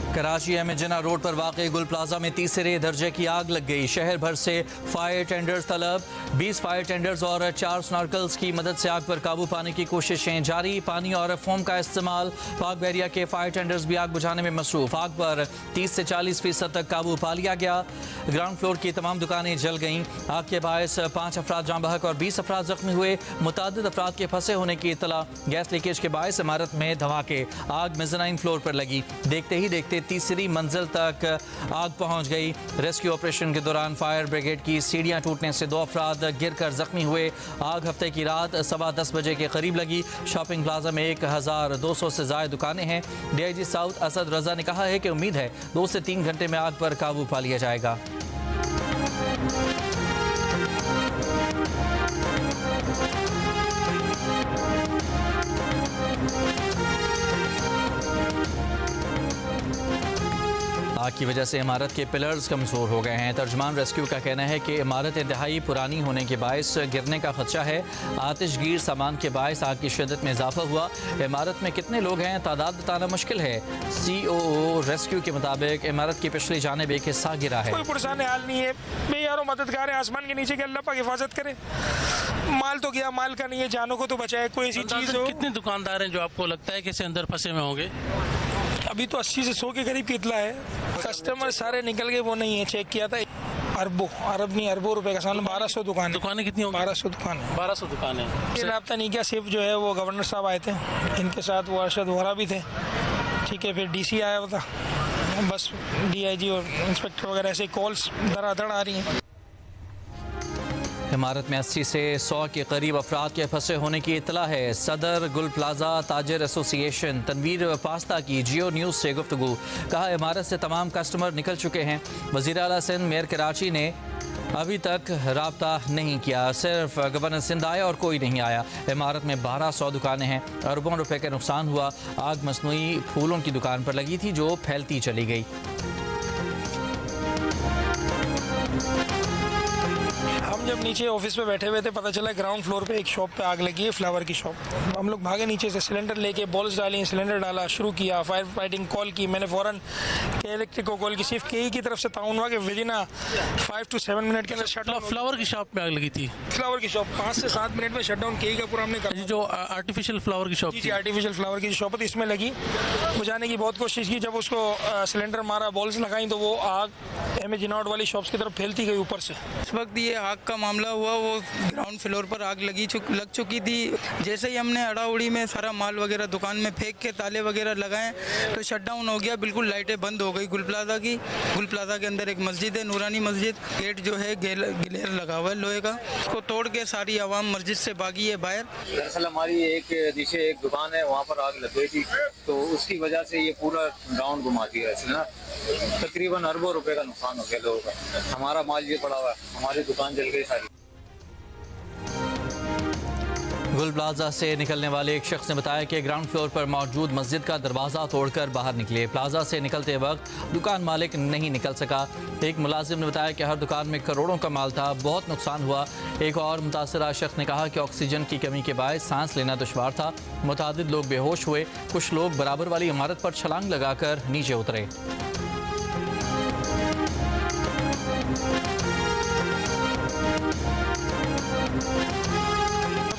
कराची में जिना रोड पर वाक़ गुल प्लाजा में तीसरे दर्जे की आग लग गई। शहर भर से फायर टेंडर्स तलब। 20 फायर टेंडर्स और 4 स्नॉर्कल्स की मदद से आग पर काबू पाने की कोशिशें जारी। पानी और फोम का इस्तेमाल। पाक बहरिया के फायर टेंडर्स भी आग बुझाने में मसरूफ। आग पर 30 से 40% तक काबू पा लिया गया। ग्राउंड फ्लोर की तमाम दुकानें जल गईं। आग के बायस 5 अफराद जाँ बहक और 20 अफराद जख्मी हुए। मुतादिद अफराद के फंसे होने की इतला। गैस लीकेज के बायस इमारत में धमाके। आग मेज़नाइन फ्लोर पर लगी। देखते ही देखते तीसरी मंजिल तक आग पहुंच गई। रेस्क्यू ऑपरेशन के दौरान फायर ब्रिगेड की सीढ़ियां टूटने से 2 अफराद गिरकर जख्मी हुए। आग हफ्ते की रात 10:15 बजे के करीब लगी। शॉपिंग प्लाजा में 1200 से ज़ायद दुकानें हैं। DIG साउथ असद रजा ने कहा है कि उम्मीद है 2 से 3 घंटे में आग पर काबू पा लिया जाएगा। आग की वजह से इमारत के पिलर्स कमज़ोर हो गए हैं। तर्जमान रेस्क्यू का कहना है कि इमारत इंतहाई पुरानी होने के बायस गिरने का खदशा है। आतिशगीर सामान के बायस आग की शिद्दत में इजाफा हुआ। इमारत में कितने लोग हैं तादाद बताना मुश्किल है। COO रेस्क्यू के मुताबिक इमारत की पिछली जानिब एक हिस्सा गिरा है। कोई पुरसान हाल नहीं है। मैं यारों मददगार है आसमान के नीचे के अल्लाह पाक हिफाजत करे। माल तो गया, माल का नहीं है, जानों को तो बचाए। कोई ऐसी चीज़ हो। कितने दुकानदार हैं जो आपको लगता है कि इसे अंदर फंसे में होंगे? अभी तो 80 से 100 के करीब की इतला है। कस्टमर सारे निकल गए, वो नहीं है। चेक किया था, अरबों रुपए का सामान। 1200 दुकानें कितनी होंगी? 1200 दुकानें। 1200 दुकानें। रब्ता नहीं किया। सिर्फ जो है वो गवर्नर साहब आए थे, इनके साथ वो अरशद वोहरा भी थे। ठीक है, फिर DC आया हुआ था। बस DIG और इंस्पेक्टर वगैरह ऐसे कॉल्स धड़ाधड़ आ रही हैं। इमारत में 80 से 100 के करीब अफराद के फंसे होने की इतला है। सदर गुल प्लाजा ताजर एसोसिएशन तनवीर पास्ता की जियो न्यूज़ से गुफ्तगू। कहा इमारत से तमाम कस्टमर निकल चुके हैं। वज़ीर आला सिंध मेयर कराची ने अभी तक राब्ता नहीं किया। सिर्फ गवर्नर सिंध आया और कोई नहीं आया। इमारत में 1200 दुकानें हैं। अरबों रुपए का नुकसान हुआ। आग मसनूई फूलों की दुकान पर लगी थी जो फैलती चली गई। हम जब नीचे ऑफिस पे बैठे हुए थे, पता चला ग्राउंड फ्लोर पे एक शॉप पे आग लगी है, फ्लावर की शॉप। हम लोग भागे नीचे से, सिलेंडर लेके बॉल्स डाली, सिलेंडर डाला, शुरू किया, फायर फाइटिंग कॉल की। मैंने फ़ौरन के इलेक्ट्रिक को कॉल की। सिर्फ KE की तरफ से ताउन हुआ कि विदिन 5 to 7 मिनट के अंदर शट डाउन। फ्लावर की शॉप में आग लगी थी। फ्लावर की शॉप 5 से 7 मिनट में शट डाउन KE का पूरा हमने कर। जो आर्टिफिशियल फ्लावर की शॉप जी, आर्टिफिशियल फ्लावर की शॉप थी, इसमें लगी। बुझाने की बहुत कोशिश की। जब उसको सिलेंडर मारा, बॉल्स लगाई, तो वो आग जिनाउट वाली शॉप्स की तरफ फैलती गई ऊपर से। इस वक्त ये आग का मामला हुआ, वो ग्राउंड फ्लोर पर आग लग चुकी थी। जैसे ही हमने अड़ाउड़ी में सारा माल वगैरह दुकान में फेंक के ताले वगैरह लगाए तो शट डाउन हो गया। बिल्कुल लाइटें बंद हो गई गुल प्लाजा की। गुल प्लाजा के अंदर एक मस्जिद है, नूरानी मस्जिद। गेट जो है गिलेर लगा हुआ है लोहे का। उसको तोड़ के सारी आवाम मस्जिद से भागी है बाहर। दरअसल हमारी नीचे एक दुकान है, वहाँ पर आग लग गई थी, तो उसकी वजह से ये पूरा ग्राउंड घुमा दिया है। तकरीबन अरबों रुपए का नुकसान हो गया लोगों का। हमारा माल ये पड़ा हुआ है, हमारी दुकान जल गई सारी। गुल प्लाजा से निकलने वाले एक शख्स ने बताया कि ग्राउंड फ्लोर पर मौजूद मस्जिद का दरवाज़ा तोड़कर बाहर निकले। प्लाजा से निकलते वक्त दुकान मालिक नहीं निकल सका। एक मुलाजिम ने बताया कि हर दुकान में करोड़ों का माल था, बहुत नुकसान हुआ। एक और मुतासरा शख्स ने कहा कि ऑक्सीजन की कमी के बायस सांस लेना दुश्वार था। मुतादिद लोग बेहोश हुए। कुछ लोग बराबर वाली इमारत पर छलांग लगाकर नीचे उतरे।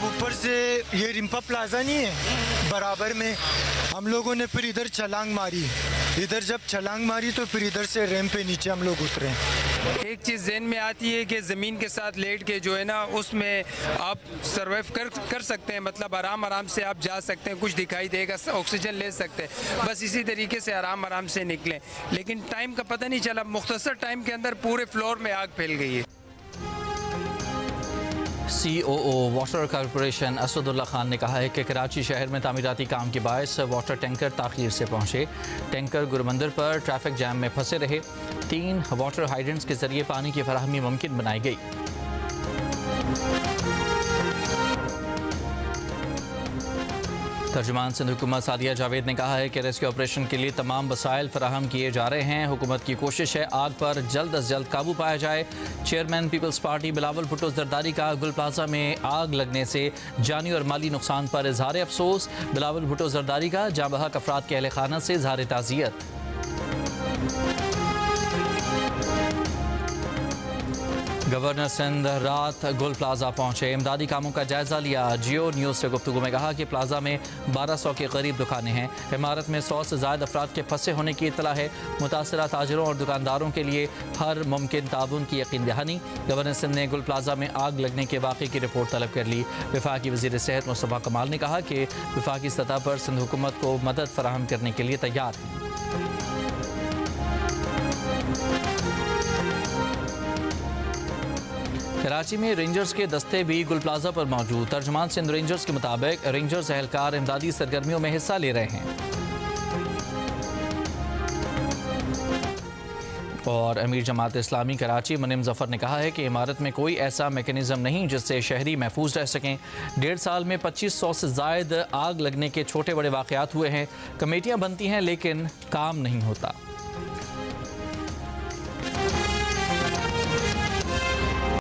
ऊपर से ये रिम्पा प्लाजा नहीं है, बराबर में हम लोगों ने फिर इधर छलांग मारी। इधर जब छलांग मारी तो फिर इधर से रैंप पे नीचे हम लोग उतरे। एक चीज़ ज़हन में आती है कि ज़मीन के साथ लेट के जो है ना, उसमें आप सर्वाइव कर सकते हैं। मतलब आराम से आप जा सकते हैं, कुछ दिखाई देगा, ऑक्सीजन ले सकते हैं। बस इसी तरीके से आराम से निकलें। लेकिन टाइम का पता नहीं चला, मुख्तसर टाइम के अंदर पूरे फ्लोर में आग फैल गई है। COO water corporation Asadullah Khan ने कहा है कि कराची शहर में तामीराती काम के बायस वाटर टैंकर ताख़ीर से पहुँचे। टैंकर गुरबंदर पर ट्रैफिक जैम में फंसे रहे। 3 वाटर हाइड्रेंट्स के जरिए पानी की फराहमी मुमकिन बनाई गई। तर्जुमान सिंध हुकूमत सादिया जावेद ने कहा है कि रेस्क्यू ऑपरेशन के लिए तमाम वसाइल फराहम किए जा रहे हैं। हुकूमत की कोशिश है आग पर जल्द अज जल्द काबू पाया जाए। चेयरमैन पीपल्स पार्टी बिलावल भुट्टो जरदारी का गुल प्लाजा में आग लगने से जानी और माली नुकसान पर इजहार अफसोस। बिलावल भुट्टो जरदारी का जाँ बहक अफराद के अहल खाना से इजहार ताज़ियत। गवर्नर सिंध रात गुल प्लाजा पहुंचे, इमदादी कामों का जायजा लिया। जियो न्यूज़ से गुफ्तगू में कहा कि प्लाजा में 1200 के करीब दुकानें हैं। इमारत में 100 से ज़ायद अफराद के फंसे होने की इतला है। मुतासरा ताजरों और दुकानदारों के लिए हर मुमकिन ताउन की यकीन दहानी। गवर्नर सिंध ने गुल प्लाजा में आग लगने के वाक़े की रिपोर्ट तलब कर ली। वफाकी वज़ीर सेहत मुस्तफ़ा कमाल ने कहा कि वफाकी सतह पर सिंध हुकूमत को मदद फराहम करने के लिए तैयार है। कराची में रेंजर्स के दस्ते भी गुल प्लाजा पर मौजूद। तर्जुमान सिंध रेंजर्स के मुताबिक रेंजर्स एहलकार इमदादी सरगर्मियों में हिस्सा ले रहे हैं। और अमीर जमात इस्लामी कराची मुनीम जफर ने कहा है कि इमारत में कोई ऐसा मैकेनिज्म नहीं जिससे शहरी महफूज रह सकें। 1.5 साल में 2500 से ज़ायद आग लगने के छोटे बड़े वाक़यात हुए हैं। कमेटियाँ बनती हैं लेकिन काम नहीं होता।